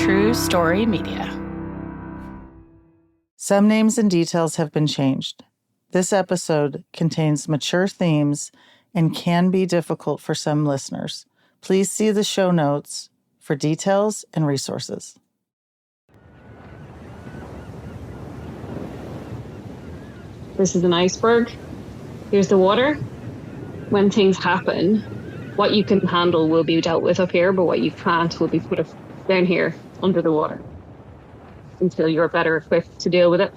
True Story Media. Some names and details have been changed. This episode contains mature themes and can be difficult for some listeners. Please see the show notes for details and resources. This is an iceberg. Here's the water. When things happen, what you can handle will be dealt with up here, but what you can't will be put down here under the water until you're better equipped to deal with it.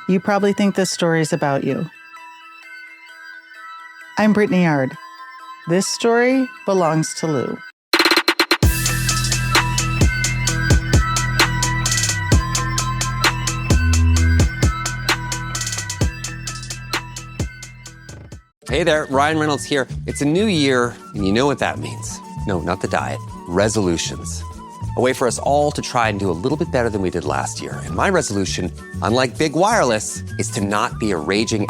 You probably think this story is about you. I'm Brittany Yard. This story belongs to Lou. Hey there, Ryan Reynolds here. It's a new year, and you know what that means. No, not the diet. Resolutions. A way for us all to try and do a little bit better than we did last year. And my resolution, unlike big wireless, is to not be a raging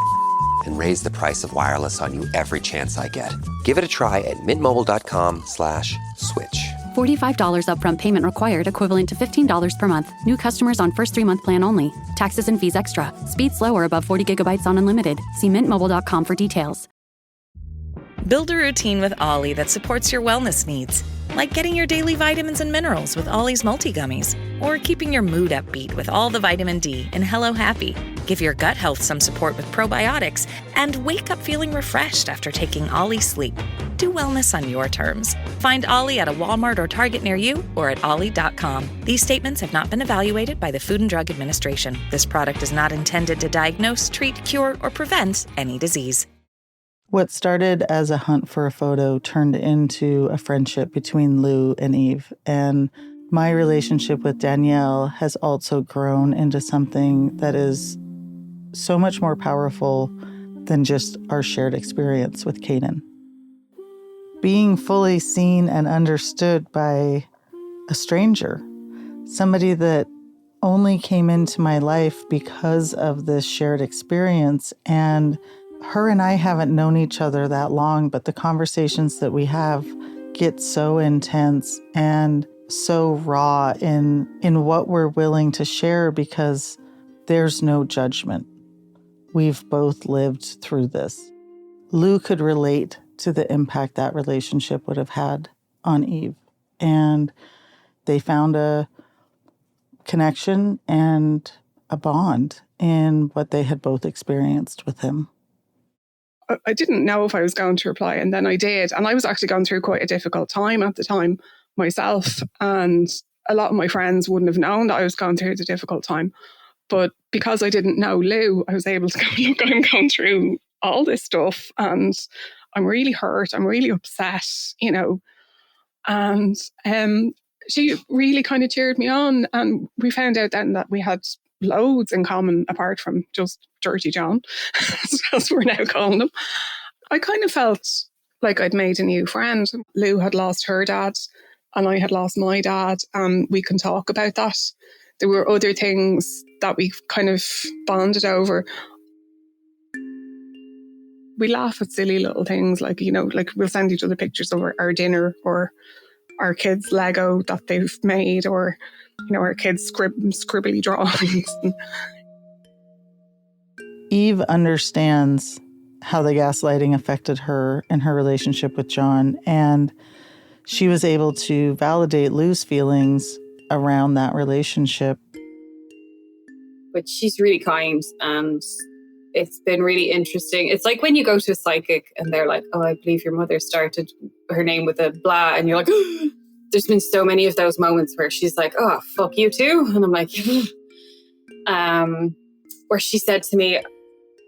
and raise the price of wireless on you every chance I get. Give it a try at mintmobile.com/switch. $45 upfront payment required, equivalent to $15 per month. New customers on first 3-month plan only. Taxes and fees extra. Speed slower above 40 gigabytes on unlimited. See mintmobile.com for details. Build a routine with Ollie that supports your wellness needs, like getting your daily vitamins and minerals with Ollie's multi-gummies, or keeping your mood upbeat with all the vitamin D in Hello Happy. Give your gut health some support with probiotics, and wake up feeling refreshed after taking Ollie Sleep. Do wellness on your terms. Find Ollie at a Walmart or Target near you, or at ollie.com. These statements have not been evaluated by the Food and Drug Administration. This product is not intended to diagnose, treat, cure, or prevent any disease. What started as a hunt for a photo turned into a friendship between Lou and Eve. And my relationship with Danielle has also grown into something that is so much more powerful than just our shared experience with Caden. Being fully seen and understood by a stranger, somebody that only came into my life because of this shared experience. And her and I haven't known each other that long, but the conversations that we have get so intense and so raw in what we're willing to share because there's no judgment. We've both lived through this. Lou could relate to the impact that relationship would have had on Eve. And they found a connection and a bond in what they had both experienced with him. I didn't know if I was going to reply, and then I did. And I was actually going through quite a difficult time at the time myself. And a lot of my friends wouldn't have known that I was going through the difficult time. But because I didn't know Lou, I was able to go, look, I'm going through all this stuff and I'm really hurt. I'm really upset, you know. And she really kind of cheered me on. And we found out then that we had loads in common apart from just Dirty John, as we're now calling him. I kind of felt like I'd made a new friend. Lou had lost her dad and I had lost my dad, and we can talk about that. There were other things that we kind of bonded over. We laugh at silly little things like, you know, like we'll send each other pictures of our dinner or our kids' Lego that they've made, or, you know, our kids' scribbly drawings. Eve understands how the gaslighting affected her and her relationship with John, and she was able to validate Lou's feelings around that relationship. But she's really kind, and it's been really interesting. It's like when you go to a psychic and they're like, oh, I believe your mother started her name with a blah, and you're like, oh. There's been so many of those moments where she's like, oh, fuck you too. And I'm like, where she said to me,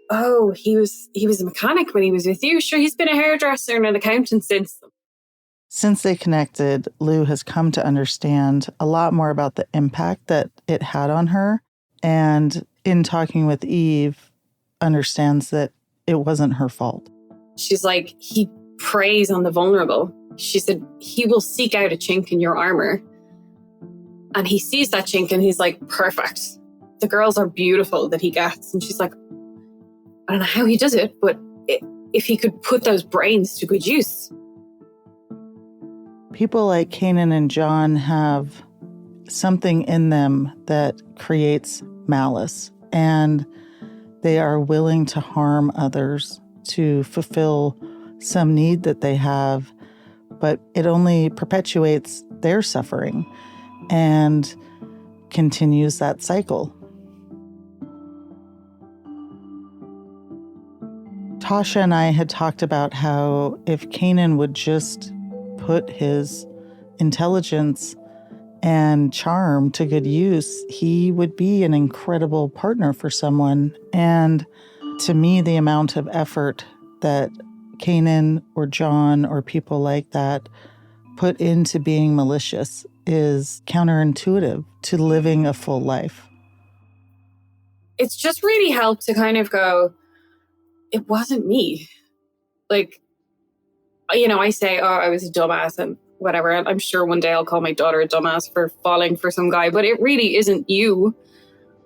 oh, he was a mechanic when he was with you. Sure, he's been a hairdresser and an accountant since. Since they connected, Lou has come to understand a lot more about the impact that it had on her. And in talking with Eve, understands that it wasn't her fault. She's like, he preys on the vulnerable. She said, he will seek out a chink in your armor. And he sees that chink and he's like, perfect. The girls are beautiful that he gets. And she's like, I don't know how he does it, but if he could put those brains to good use. People like Kanan and John have something in them that creates malice, and they are willing to harm others to fulfill some need that they have, but it only perpetuates their suffering and continues that cycle. Tasha and I had talked about how if Kanan would just put his intelligence and charm to good use, he would be an incredible partner for someone. And to me, the amount of effort that Kanan or John or people like that put into being malicious is counterintuitive to living a full life. It's just really helped to kind of go, it wasn't me. Like, you know, I say, oh, I was a dumbass and whatever. I'm sure one day I'll call my daughter a dumbass for falling for some guy, but it really isn't you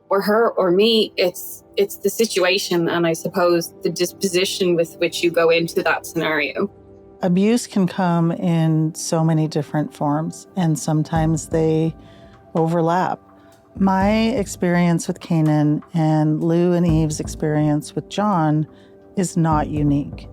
or her or me. It's the situation, and I suppose the disposition with which you go into that scenario. Abuse can come in so many different forms, and sometimes they overlap. My experience with Kanan and Lou and Eve's experience with John is not unique.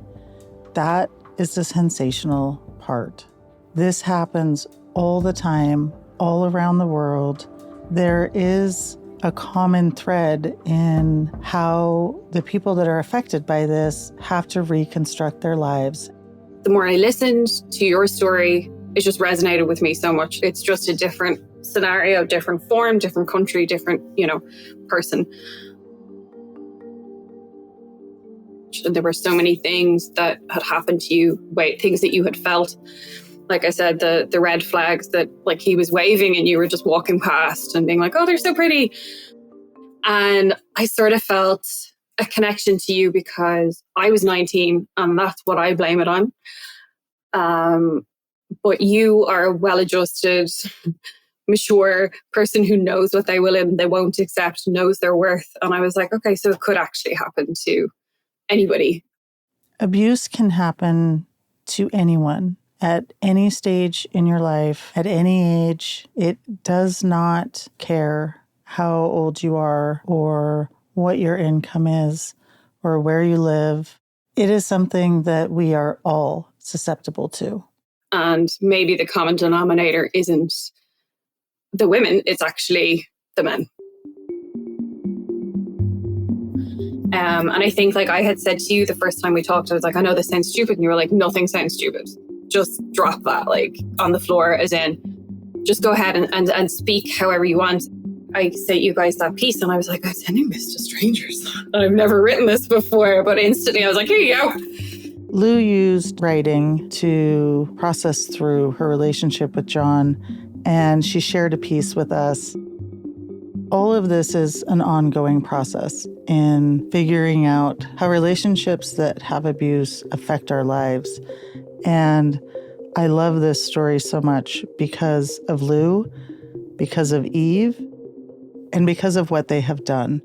That is the sensational part. This happens all the time, all around the world. There is a common thread in how the people that are affected by this have to reconstruct their lives. The more I listened to your story, it just resonated with me so much. It's just a different scenario, different form, different country, different, person. And there were so many things that had happened to you, things that you had felt. Like I said, the red flags that like he was waving and you were just walking past and being like, oh, they're so pretty. And I sort of felt a connection to you because I was 19 and that's what I blame it on. But you are a well-adjusted, mature person who knows what they will and they won't accept, knows their worth. And I was like, okay, so it could actually happen to anybody. Abuse can happen to anyone at any stage in your life, at any age. It does not care how old you are or what your income is or where you live. It is something that we are all susceptible to. And maybe the common denominator isn't the women, it's actually the men. And I think like I had said to you the first time we talked, I was like, I know this sounds stupid. And you were like, nothing sounds stupid. Just drop that like on the floor, as in just go ahead and speak however you want. I sent you guys that piece and I was like, I'm sending this to strangers. And I've never written this before, but instantly I was like, here you go. Lou used writing to process through her relationship with John, and she shared a piece with us. All of this is an ongoing process in figuring out how relationships that have abuse affect our lives. And I love this story so much because of Lou, because of Eve, and because of what they have done.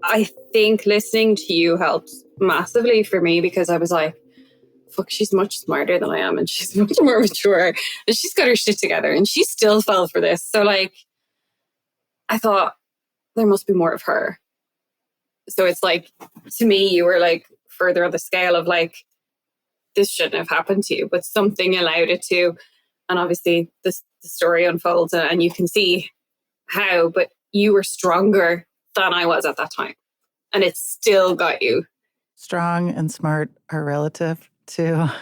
I think listening to you helped massively for me because I was like, fuck, she's much smarter than I am and she's much more mature and she's got her shit together and she still fell for this. So like, I thought there must be more of her. So it's like, to me, you were like further on the scale of like, this shouldn't have happened to you, but something allowed it to. And obviously the story unfolds and you can see how, but you were stronger than I was at that time. And it still got you. Strong and smart are relative to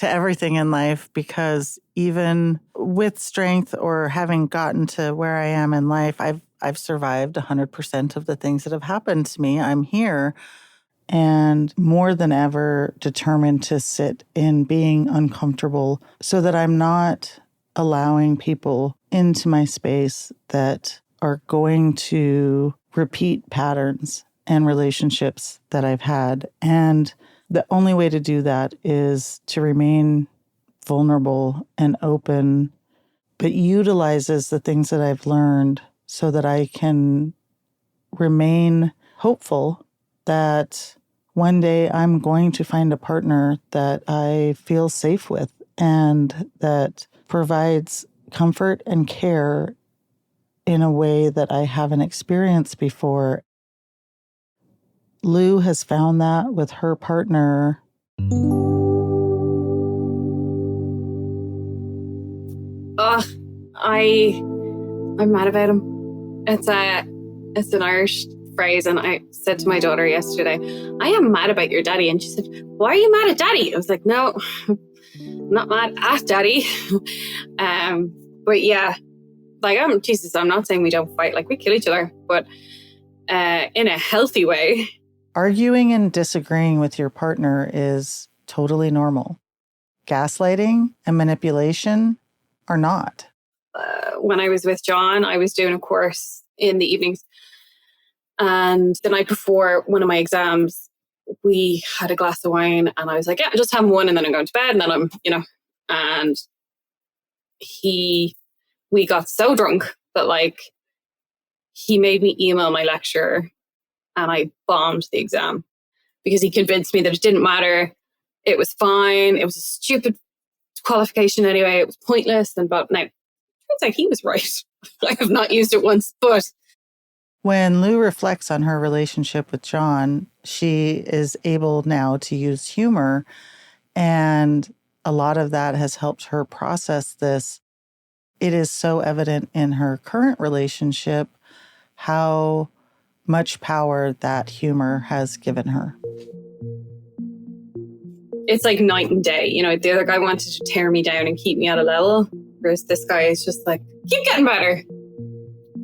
everything in life, because even with strength or having gotten to where I am in life, I've survived 100% of the things that have happened to me. I'm here and more than ever determined to sit in being uncomfortable so that I'm not allowing people into my space that are going to repeat patterns and relationships that I've had. And the only way to do that is to remain vulnerable and open, but utilizes the things that I've learned so that I can remain hopeful that one day I'm going to find a partner that I feel safe with and that provides comfort and care in a way that I haven't experienced before. Lou has found that with her partner. I'm mad about him. It's an Irish phrase, and I said to my daughter yesterday, I am mad about your daddy. And she said, why are you mad at daddy? I was like, no, I'm not mad at daddy. But yeah, like, I'm not saying we don't fight, like we kill each other, but in a healthy way. Arguing and disagreeing with your partner is totally normal. Gaslighting and manipulation are not. When I was with John, I was doing a course in the evenings. And the night before one of my exams, we had a glass of wine, and I was like, yeah, I'm just having one and then I'm going to bed, and then I'm, and we got so drunk that like he made me email my lecturer, and I bombed the exam because he convinced me that it didn't matter. It was fine. It was a stupid qualification anyway. It was pointless. But now, turns out he was right. I have not used it once, but... When Lou reflects on her relationship with John, she is able now to use humor, and a lot of that has helped her process this. It is so evident in her current relationship how much power that humor has given her. It's like night and day. The other guy wanted to tear me down and keep me at a level, whereas this guy is just like, keep getting better.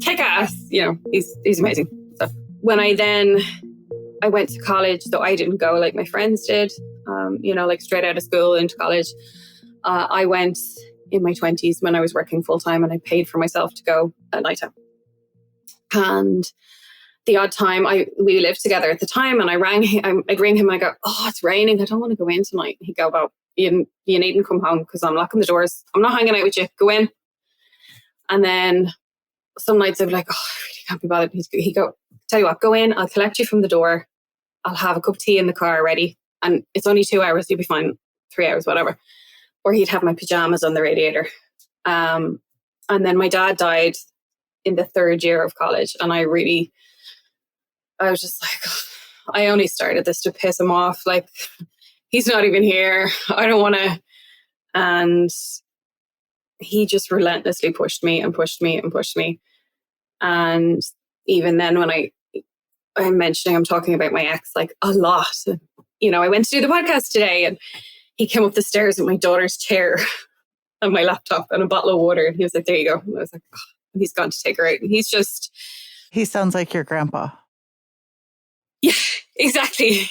Kick ass. He's amazing. So when I went to college, though I didn't go like my friends did, like straight out of school into college. I went in my 20s when I was working full time, and I paid for myself to go at night time. And the odd time we lived together at the time, and I'd ring him and I go, oh, it's raining. I don't want to go in tonight. He'd go, well, you needn't come home because I'm locking the doors. I'm not hanging out with you. Go in. And then some nights I'd be like, oh, I really can't be bothered. He'd go, tell you what, go in. I'll collect you from the door. I'll have a cup of tea in the car ready. And it's only 2 hours. You'll be fine. 3 hours, whatever. Or he'd have my pajamas on the radiator. And then my dad died in the third year of college. And I was just like, I only started this to piss him off. Like, he's not even here. I don't want to. And he just relentlessly pushed me and pushed me and pushed me. And even then, when I'm talking about my ex, like a lot. I went to do the podcast today, and he came up the stairs with my daughter's chair and my laptop and a bottle of water. And he was like, there you go. And I was like, oh, he's gone to take her out. And he sounds like your grandpa. Yeah, exactly.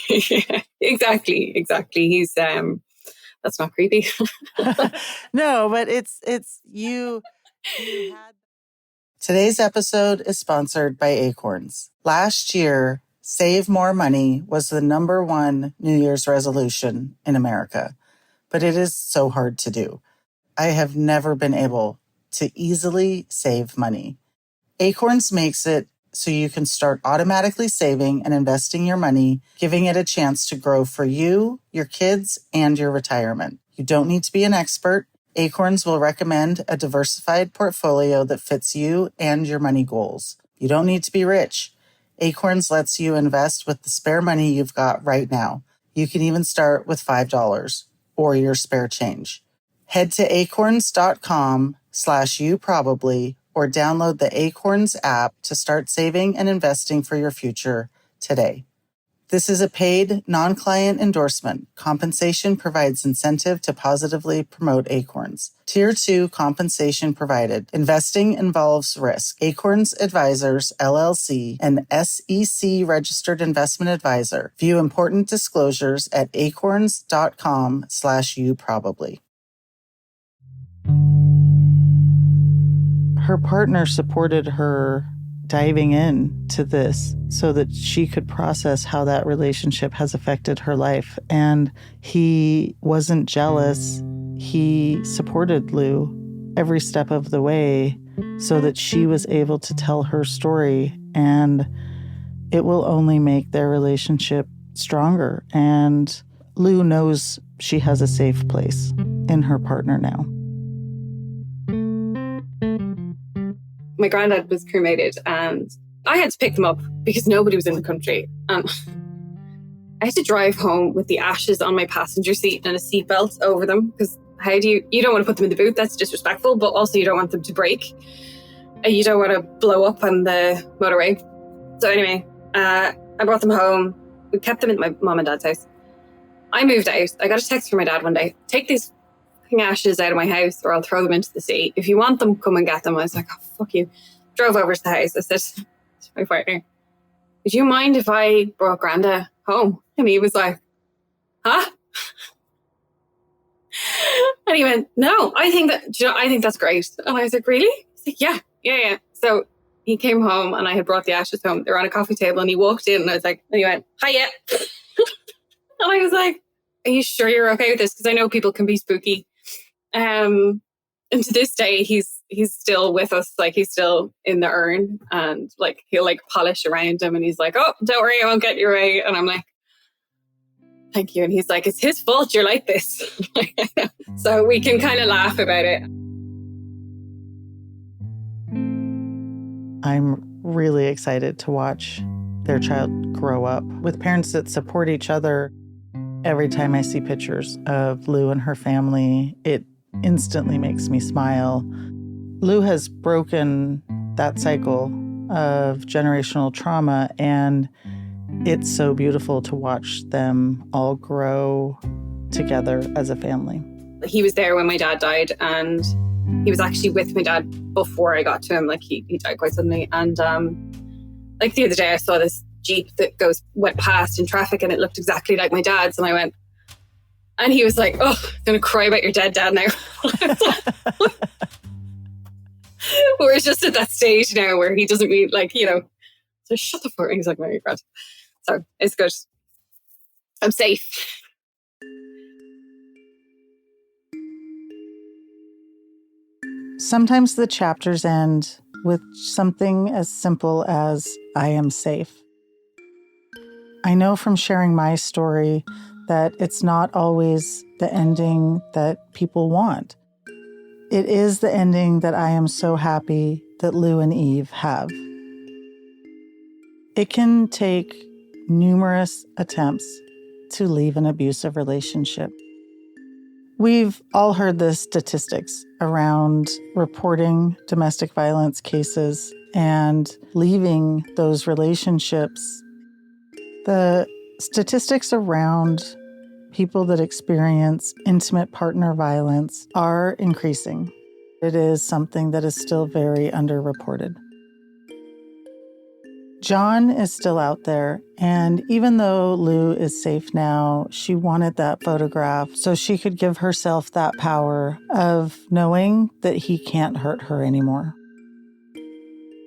Exactly. He's, that's not creepy. No, but it's you had... Today's episode is sponsored by Acorns. Last year, save more money was the #1 New Year's resolution in America, but it is so hard to do. I have never been able to easily save money. Acorns makes it so you can start automatically saving and investing your money, giving it a chance to grow for you, your kids, and your retirement. You don't need to be an expert. Acorns will recommend a diversified portfolio that fits you and your money goals. You don't need to be rich. Acorns lets you invest with the spare money you've got right now. You can even start with $5 or your spare change. Head to acorns.com/youprobably or download the Acorns app to start saving and investing for your future today. This is a paid, non-client endorsement. Compensation provides incentive to positively promote Acorns. Tier 2 compensation provided. Investing involves risk. Acorns Advisors, LLC, an SEC-registered investment advisor. View important disclosures at acorns.com/youprobably. Her partner supported her diving into this so that she could process how that relationship has affected her life. And he wasn't jealous. He supported Lou every step of the way so that she was able to tell her story. And it will only make their relationship stronger. And Lou knows she has a safe place in her partner now. My granddad was cremated and I had to pick them up because nobody was in the country. I had to drive home with the ashes on my passenger seat and a seatbelt over them because you don't want to put them in the boot, that's disrespectful, but also you don't want them to break. You don't want to blow up on the motorway. So anyway, I brought them home. We kept them in my mom and dad's house. I moved out. I got a text from my dad one day, take these fucking ashes out of my house or I'll throw them into the sea. If you want them, come and get them. I was like, oh, fuck you. Drove over to the house. I said to my partner, would you mind if I brought Granda home? And he was like, huh? And he went, no, I think that's great. And I was like, really? He's like, yeah. So he came home and I had brought the ashes home. They were on a coffee table and he walked in and I was like, and he went, hiya. And I was like, are you sure you're okay with this? Because I know people can be spooky. And to this day, he's still with us. Like, he's still in the urn and like, he'll like polish around him and he's like, oh, don't worry, I won't get you away. And I'm like, thank you. And he's like, it's his fault you're like this. So we can kind of laugh about it. I'm really excited to watch their child grow up with parents that support each other. Every time I see pictures of Lou and her family, it instantly makes me smile. Lou has broken that cycle of generational trauma, and it's so beautiful to watch them all grow together as a family. He was there when my dad died, and he was actually with my dad before I got to him. Like, he died quite suddenly. And like the other day, I saw this Jeep that went past in traffic, and it looked exactly like my dad's. And I went, and he was like, oh, I'm going to cry about your dead dad now. We're just at that stage now where he doesn't mean, like, you know, so shut the fuck. He's like, my God. So it's good. I'm safe. Sometimes the chapters end with something as simple as, I am safe. I know from sharing my story that it's not always the ending that people want. It is the ending that I am so happy that Lou and Eve have. It can take numerous attempts to leave an abusive relationship. We've all heard the statistics around reporting domestic violence cases and leaving those relationships. The statistics around people that experience intimate partner violence are increasing. It is something that is still very underreported. John is still out there, and even though Lou is safe now, she wanted that photograph so she could give herself that power of knowing that he can't hurt her anymore.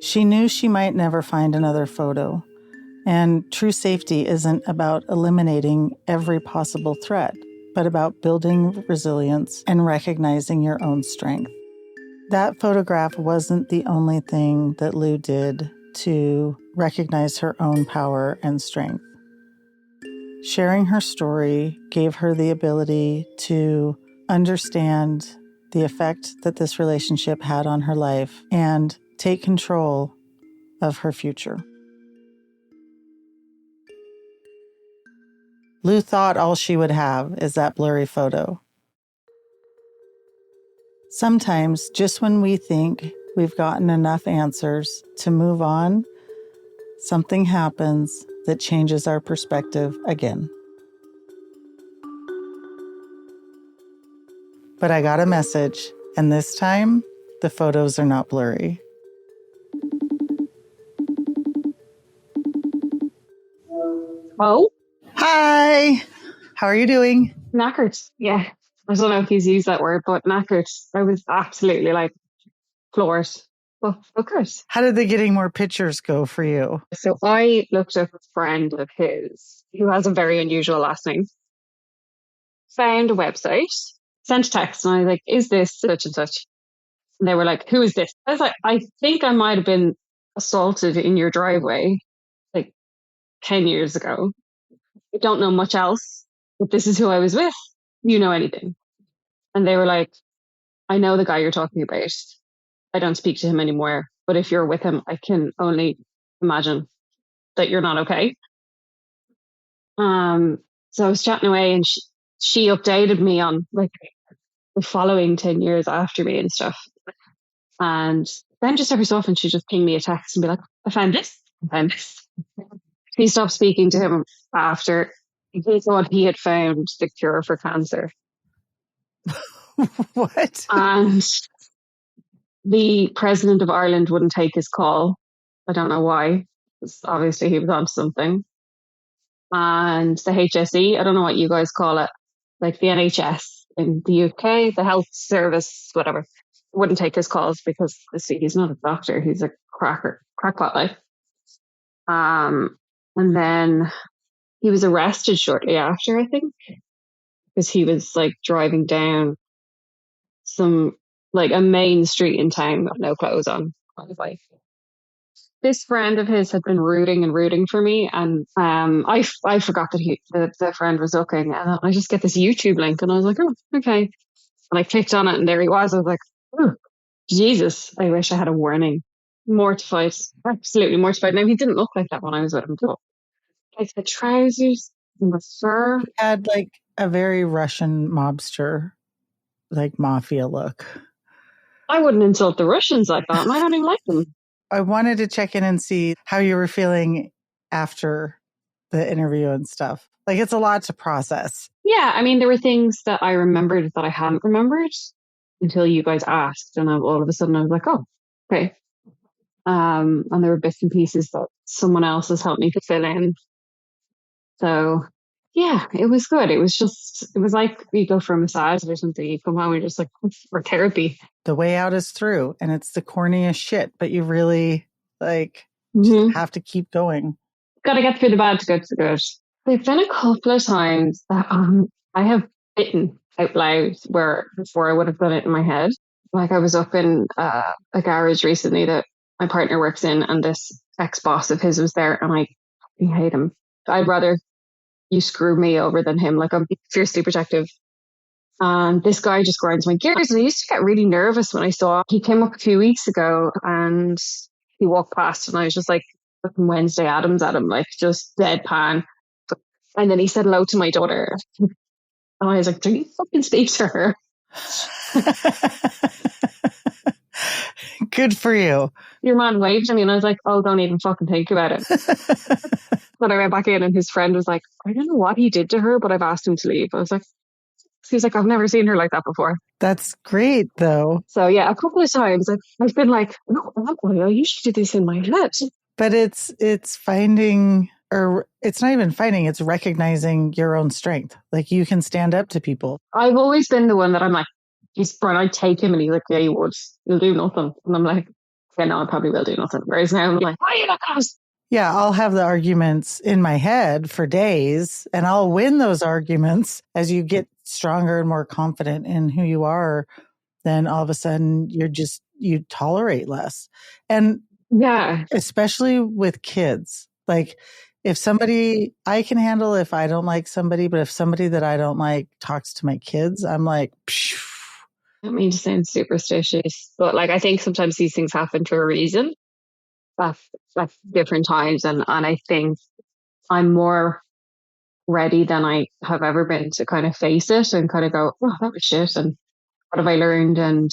She knew she might never find another photo, and true safety isn't about eliminating every possible threat, but about building resilience and recognizing your own strength. That photograph wasn't the only thing that Lou did to recognize her own power and strength. Sharing her story gave her the ability to understand the effect that this relationship had on her life and take control of her future. Lou thought all she would have is that blurry photo. Sometimes, just when we think we've gotten enough answers to move on, something happens that changes our perspective again. But I got a message, and this time, the photos are not blurry. Oh? Hi! How are you doing? Knackered. Yeah. I don't know if he's used that word, but knackered. I was absolutely like floored. But good. How did the getting more pictures go for you? So I looked up a friend of his who has a very unusual last name. Found a website, sent a text, and I was like, is this such and such? And they were like, who is this? I was like, I think I might have been assaulted in your driveway like 10 years ago. I don't know much else, but this is who I was with. Do you know anything? And they were like, I know the guy you're talking about. I don't speak to him anymore. But if you're with him, I can only imagine that you're not okay. So I was chatting away, and she updated me on like the following 10 years after me and stuff. And then just every so often she just ping me a text and be like, I found this. He stopped speaking to him after he thought he had found the cure for cancer. What? And the president of Ireland wouldn't take his call. I don't know why. Obviously he was on something. And the HSE, I don't know what you guys call it, like the NHS in the UK, the health service, whatever, wouldn't take his calls because he's not a doctor. He's a crackpot like. And then he was arrested shortly after, I think, because he was like driving down a main street in town with no clothes on his bike. This friend of his had been rooting for me, and I forgot that the friend was looking, and I just get this YouTube link, and I was like, oh, okay. And I clicked on it, and there he was. I was like, oh, Jesus, I wish I had a warning. Mortified, absolutely mortified. Now, he didn't look like that when I was with him, but like the trousers and the fur. He had like a very Russian mobster, like mafia look. I wouldn't insult the Russians like that, and I don't even like them. I wanted to check in and see how you were feeling after the interview and stuff. Like, it's a lot to process. Yeah, I mean, there were things that I remembered that I hadn't remembered until you guys asked, and all of a sudden I was like, oh, okay. And there were bits and pieces that someone else has helped me to fill in. So, yeah, it was good. It was like you go for a massage or something, you come home and you're just like, for therapy. The way out is through, and it's the corniest shit, but you really just have to keep going. Got to get through the bad to go to the good. There've been a couple of times that I have bitten out loud before I would have done it in my head. Like I was up in a garage recently that my partner works in, and this ex-boss of his was there, and I hate him. I'd rather you screw me over than him. Like, I'm fiercely protective. And this guy just grinds my gears. And I used to get really nervous when I saw him. He came up a few weeks ago and he walked past, and I was just like fucking Wednesday Addams at him, like just deadpan. And then he said hello to my daughter. And I was like, do you fucking speak to her? Good for you. Your man waved at me, and I was like, oh, don't even fucking think about it. But I went back in, and his friend was like, I don't know what he did to her, but I've asked him to leave. I was like, he was like, I've never seen her like that before. That's great, though. So yeah, a couple of times I've been like, no, I usually do this in my head. But it's finding, or it's not even finding, it's recognizing your own strength. Like, you can stand up to people. I've always been the one that I'm like, Brian, I'd take him, and he's like, yeah, you would. You'll do nothing. And I'm like, yeah, no, I probably will do nothing. Whereas now I'm like, why are you not going? Yeah, I'll have the arguments in my head for days, and I'll win those arguments. As you get stronger and more confident in who you are, then all of a sudden you tolerate less. And yeah, especially with kids, like if somebody I can handle if I don't like somebody, but if somebody that I don't like talks to my kids, I'm like, phew. I don't mean to sound superstitious, but like, I think sometimes these things happen for a reason at different times. And I think I'm more ready than I have ever been to kind of face it and kind of go, oh, that was shit. And what have I learned? And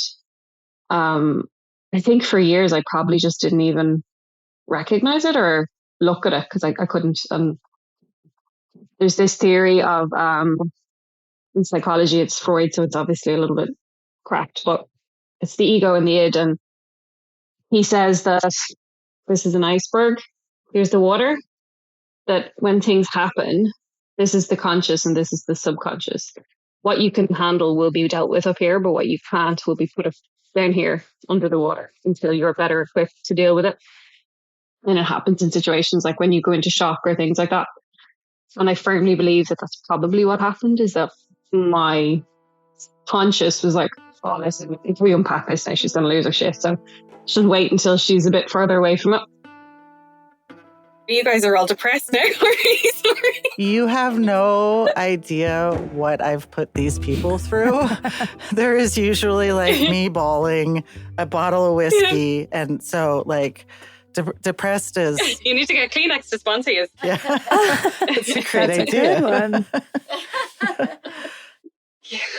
I think for years, I probably just didn't even recognize it or look at it because I couldn't. There's this theory of, in psychology, it's Freud, so it's obviously a little bit cracked, but it's the ego and the id. And he says that this is an iceberg. Here's the water. That when things happen, this is the conscious and this is the subconscious. What you can handle will be dealt with up here, but what you can't will be put down here under the water until you're better equipped to deal with it. And it happens in situations like when you go into shock or things like that. And I firmly believe that that's probably what happened, is that my conscious was like, oh, listen, if we unpack this now, she's going to lose her shit. So she'll wait until she's a bit further away from it. You guys are all depressed now. Sorry. You have no idea what I've put these people through. There is usually like me bawling, a bottle of whiskey. And so like depressed is... You need to get Kleenex to sponsor you. Yeah, it's a great idea. Good one.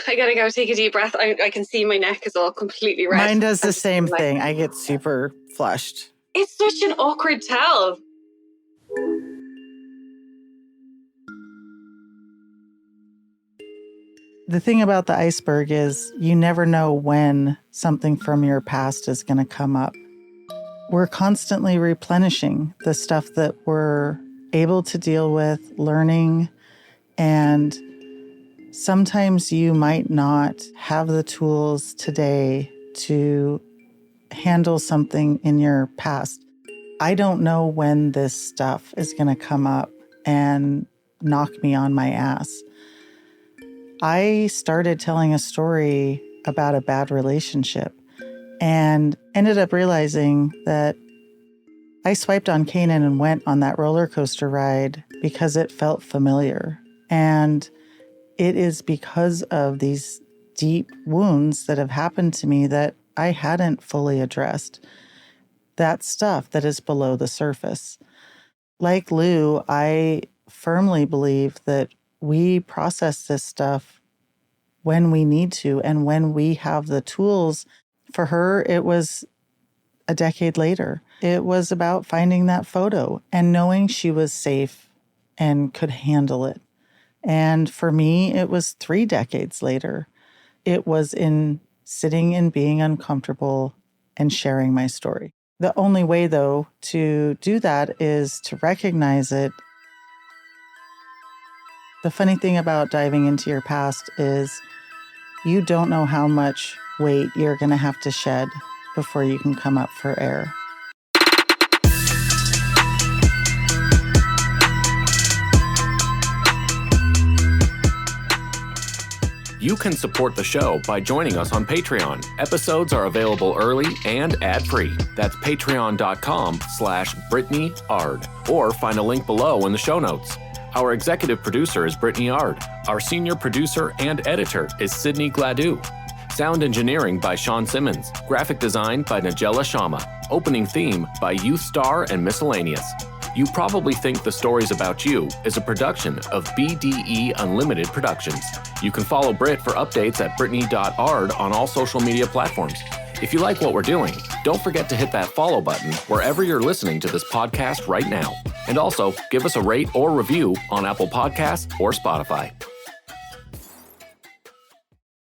I gotta go take a deep breath. I can see my neck is all completely red. Mine does the same thing. I get super flushed. It's such an awkward tell. The thing about the iceberg is you never know when something from your past is going to come up. We're constantly replenishing the stuff that we're able to deal with, learning, and sometimes you might not have the tools today to handle something in your past. I don't know when this stuff is going to come up and knock me on my ass. I started telling a story about a bad relationship and ended up realizing that I swiped on Canaan and went on that roller coaster ride because it felt familiar. And it is because of these deep wounds that have happened to me that I hadn't fully addressed. That stuff that is below the surface. Like Lou, I firmly believe that we process this stuff when we need to and when we have the tools. For her, it was a decade later. It was about finding that photo and knowing she was safe and could handle it. And for me, it was 3 decades later. It was in sitting and being uncomfortable and sharing my story. The only way, though, to do that is to recognize it. The funny thing about diving into your past is you don't know how much weight you're going to have to shed before you can come up for air. You can support the show by joining us on Patreon. Episodes are available early and ad-free. That's patreon.com/BrittanyArd. Or find a link below in the show notes. Our executive producer is Brittany Ard. Our senior producer and editor is Sydney Gladue. Sound engineering by Sean Simmons. Graphic design by Nigella Sharma. Opening theme by Youth Star and Miscellaneous. You probably think The Stories About You is a production of BDE Unlimited Productions. You can follow Britt for updates at brittany.ard on all social media platforms. If you like what we're doing, don't forget to hit that follow button wherever you're listening to this podcast right now. And also, give us a rate or review on Apple Podcasts or Spotify.